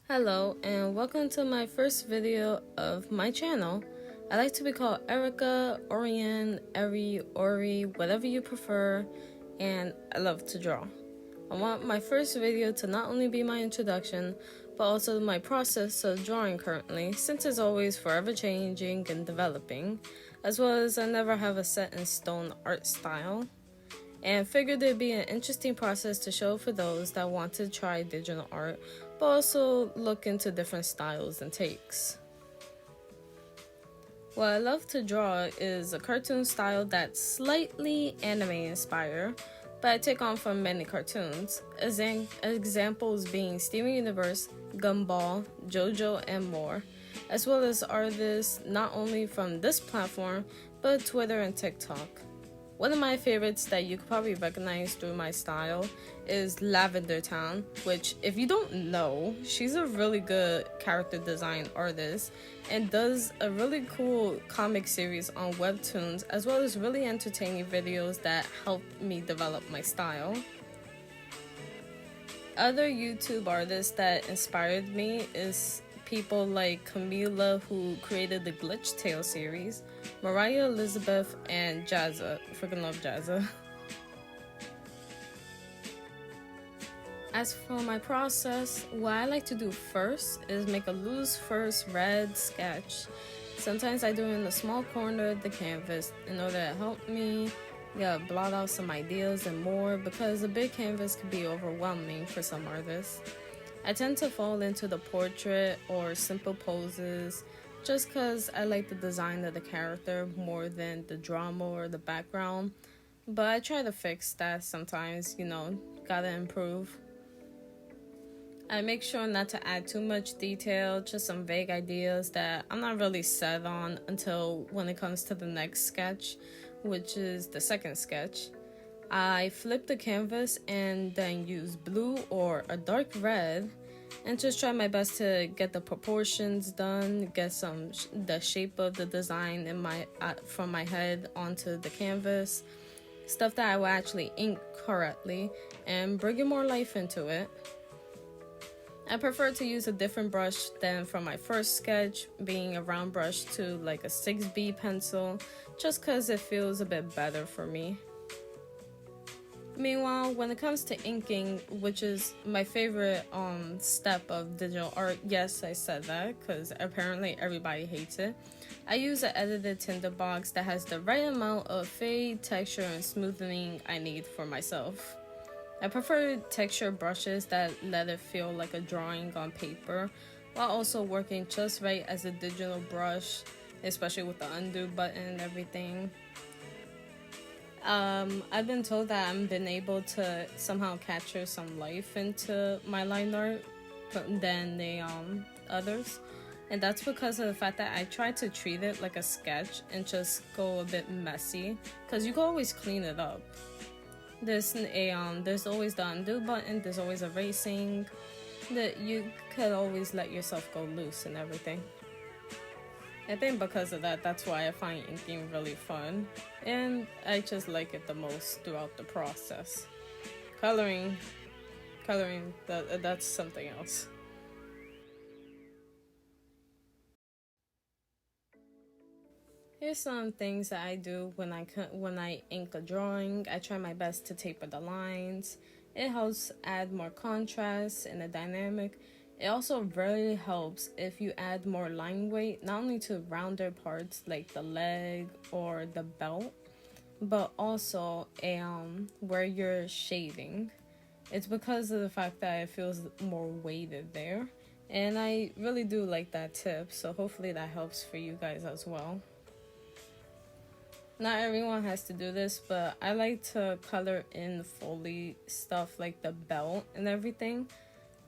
Hello and welcome to my first video of my channel. I like to be called Erica, Orion, Eri, Ori, whatever you prefer, and I love to draw. I want my first video to not only be my introduction, but also my process of drawing currently, since it's always forever changing and developing, as well as I never have a set in stone art style. And figured it'd be an interesting process to show for those that want to try digital art, but also look into different styles and takes. What I love to draw is a cartoon style that's slightly anime inspired, but I take on from many cartoons. Examples being Steven Universe, Gumball, JoJo, and more, as well as artists not only from this platform, but Twitter and TikTok. One of my favorites that you could probably recognize through my style is Lavender Town, which, if you don't know, she's a really good character design artist and does a really cool comic series on webtoons, as well as really entertaining videos that helped me develop my style. Other YouTube artists that inspired me is people like Camila, who created the Glitch Tale series, Mariah Elizabeth, and Jazza. Freaking love Jazza. As for my process, what I like to do first is make a loose first red sketch. Sometimes I do it in the small corner of the canvas in order to help me blot out some ideas and more, because a big canvas can be overwhelming for some artists. I tend to fall into the portrait or simple poses just because I like the design of the character more than the drama or the background. But I try to fix that sometimes, gotta improve. I make sure not to add too much detail, just some vague ideas that I'm not really set on until when it comes to the next sketch, which is the second sketch. I flip the canvas and then use blue or a dark red and just try my best to get the proportions done, get the shape of the design in from my head onto the canvas, stuff that I will actually ink correctly and bringing more life into it. I prefer to use a different brush than from my first sketch, being a round brush to like a 6B pencil, just because it feels a bit better for me. Meanwhile, when it comes to inking, which is my favorite step of digital art, yes, I said that because apparently everybody hates it. I use an edited tinderbox that has the right amount of fade, texture, and smoothing I need for myself. I prefer texture brushes that let it feel like a drawing on paper, while also working just right as a digital brush, especially with the undo button and everything. I've been told that I've been able to somehow capture some life into my line art than the others, and that's because of the fact that I try to treat it like a sketch and just go a bit messy, because you can always clean it up. There's always the undo button, there's always erasing, that you could always let yourself go loose and everything. I think because of that, that's why I find inking really fun, and I just like it the most throughout the process. Coloring, that's something else. Here's some things that I do when I ink a drawing. I try my best to taper the lines. It helps add more contrast and a dynamic. It also really helps if you add more line weight, not only to rounder parts like the leg or the belt, but also where you're shading. It's because of the fact that it feels more weighted there. And I really do like that tip, so hopefully that helps for you guys as well. Not everyone has to do this, but I like to color in Foley stuff like the belt and everything.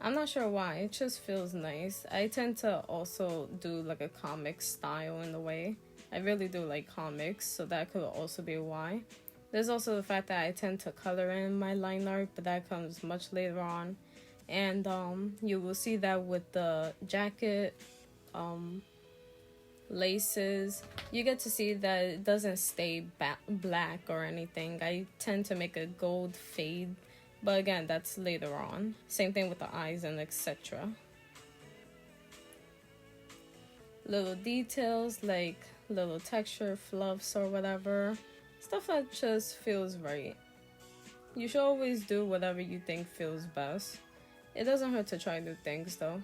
I'm not sure why, it just feels nice. I tend to also do like a comic style in a way. I really do like comics, so that could also be why. There's also the fact that I tend to color in my line art, but that comes much later on. And you will see that with the jacket, laces, you get to see that it doesn't stay black or anything. I tend to make a gold fade, but again, that's later on. Same thing with the eyes and etc. little details like little texture fluffs or whatever. Stuff that just feels right. You should always do whatever you think feels best. It doesn't hurt to try new things though.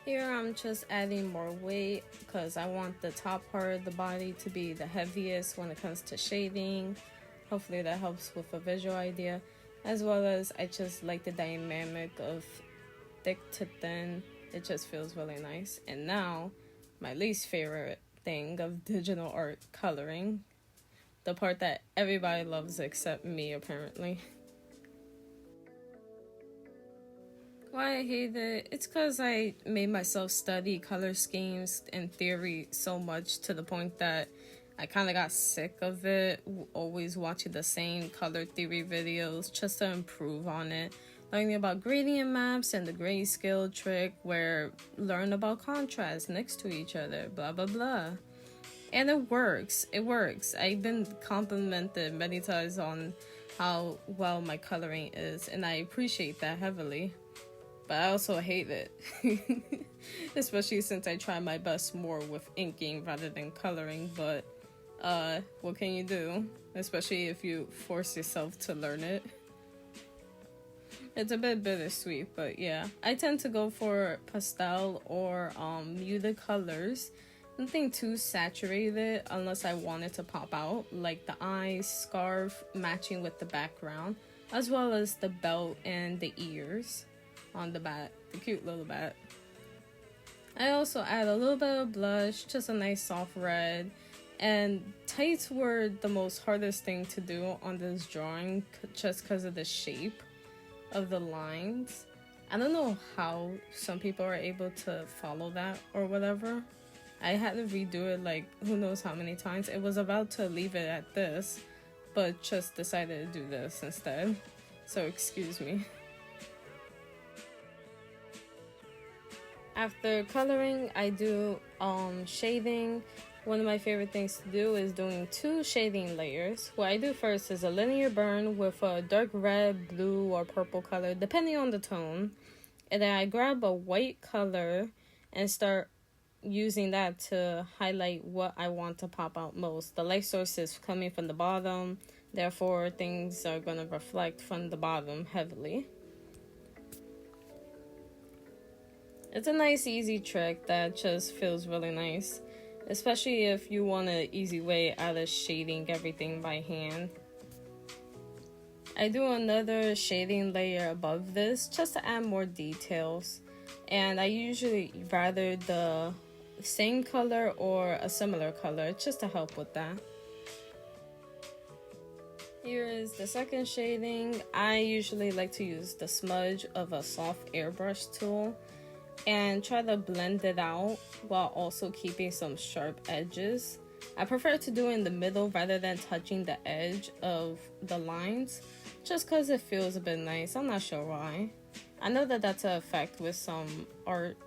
Here I'm just adding more weight because I want the top part of the body to be the heaviest when it comes to shading. Hopefully that helps with a visual idea, as well as I just like the dynamic of thick to thin. It just feels really nice. And now my least favorite thing of digital art, coloring. The part that everybody loves except me apparently. Why I hate it? It's because I made myself study color schemes and theory so much to the point that I kind of got sick of it, always watching the same color theory videos just to improve on it. Learning about gradient maps and the grayscale trick where learn about contrast next to each other, blah blah blah. And it works. It works. I've been complimented many times on how well my coloring is, and I appreciate that heavily. But I also hate it. Especially since I try my best more with inking rather than coloring, but what can you do? Especially if you force yourself to learn it. It's a bit bittersweet, but yeah. I tend to go for pastel or muted colors. Nothing too saturated unless I want it to pop out, like the eyes, scarf matching with the background, as well as the belt and the ears on the bat, the cute little bat. I also add a little bit of blush, just a nice soft red. And tights were the most hardest thing to do on this drawing just because of the shape of the lines. I don't know how some people are able to follow that or whatever. I had to redo it like who knows how many times. It was about to leave it at this, but just decided to do this instead. So excuse me. After coloring, I do shading. One of my favorite things to do is doing 2 shading layers. What I do first is a linear burn with a dark red, blue, or purple color, depending on the tone. And then I grab a white color and start using that to highlight what I want to pop out most. The light source is coming from the bottom, therefore things are going to reflect from the bottom heavily. It's a nice easy trick that just feels really nice, especially if you want an easy way out of shading everything by hand. I do another shading layer above this just to add more details, and I usually rather the same color or a similar color just to help with that. Here is the second shading. I usually like to use the smudge of a soft airbrush tool and try to blend it out while also keeping some sharp edges. I prefer to do it in the middle rather than touching the edge of the lines, just because it feels a bit nice. I'm not sure why. I know that that's an effect with some art.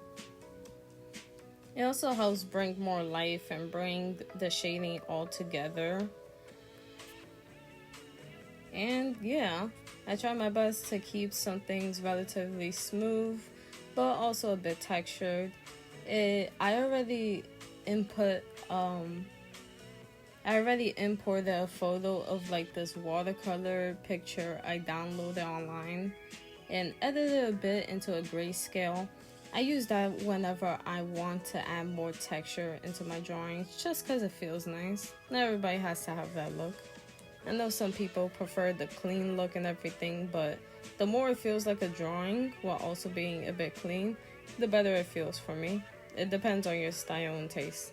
It also helps bring more life and bring the shading all together. And yeah, I try my best to keep some things relatively smooth, but also a bit textured. I already imported a photo of like this watercolor picture I downloaded online and edited a bit into a grayscale. I use that whenever I want to add more texture into my drawings just because it feels nice. Not everybody has to have that look. I know some people prefer the clean look and everything, but the more it feels like a drawing while also being a bit clean, the better it feels for me. It depends on your style and taste.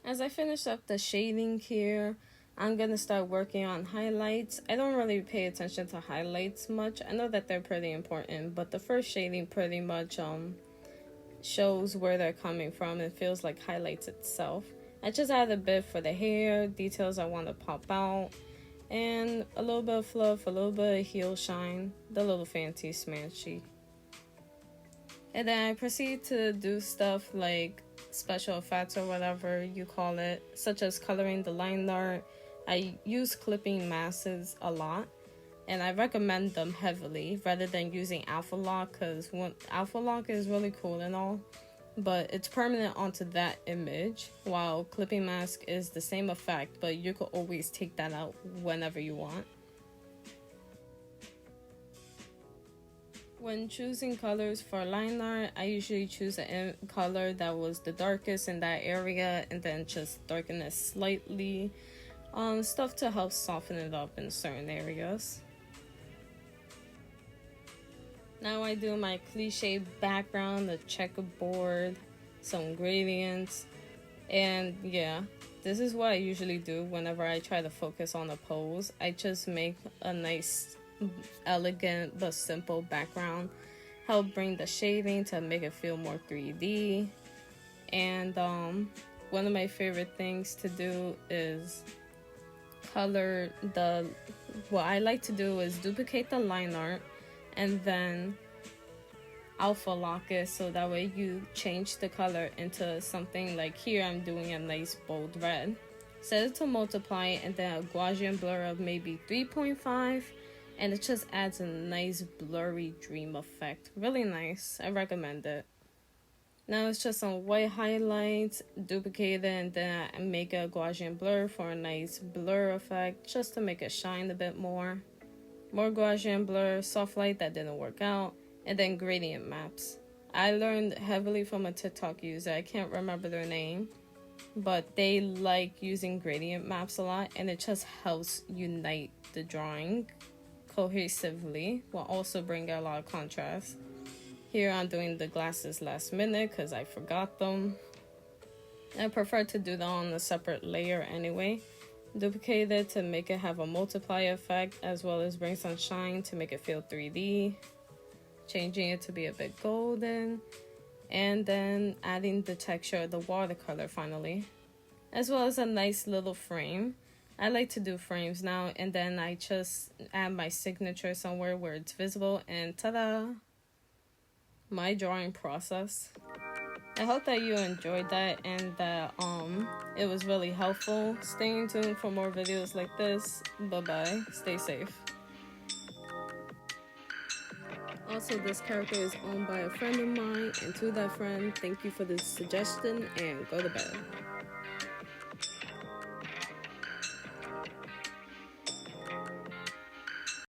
As I finish up the shading here, I'm gonna start working on highlights. I don't really pay attention to highlights much. I know that they're pretty important, but the first shading pretty much shows where they're coming from and feels like highlights itself. I just add a bit for the hair, details I want to pop out, and a little bit of fluff, a little bit of heel shine, the little fancy smanchy. And then I proceed to do stuff like special effects or whatever you call it, such as coloring the line art. I use clipping masks a lot, and I recommend them heavily rather than using alpha lock, because alpha lock is really cool and all, but it's permanent onto that image, while clipping mask is the same effect, but you could always take that out whenever you want. When choosing colors for line art, I usually choose a color that was the darkest in that area and then just darken it slightly. Stuff to help soften it up in certain areas. Now I do my cliche background, the checkerboard, some gradients, and yeah, this is what I usually do whenever I try to focus on a pose. I just make a nice, elegant but simple background, help bring the shading to make it feel more 3D. And one of my favorite things to do is color the, what I like to do is duplicate the line art and then alpha lock it, so that way you change the color into something like here I'm doing a nice bold red. Set it to multiply and then a Gaussian blur of maybe 3.5, and it just adds a nice blurry dream effect. Really nice. I recommend it. Now it's just some white highlights, duplicate it, and then I make a Gaussian blur for a nice blur effect just to make it shine a bit more. More Gaussian blur, soft light that didn't work out, and then gradient maps. I learned heavily from a TikTok user, I can't remember their name, but they like using gradient maps a lot, and it just helps unite the drawing cohesively while also bringing a lot of contrast. Here I'm doing the glasses last minute because I forgot them. I prefer to do that on a separate layer anyway. Duplicate it to make it have a multiply effect, as well as bring some shine to make it feel 3D. Changing it to be a bit golden, and then adding the texture of the watercolor finally, as well as a nice little frame. I like to do frames now, and then I just add my signature somewhere where it's visible, and ta-da! My drawing process. I hope that you enjoyed that and that it was really helpful. Stay tuned for more videos like this. Bye-bye. Stay safe. Also, this character is owned by a friend of mine, and to that friend, thank you for the suggestion and go to bed.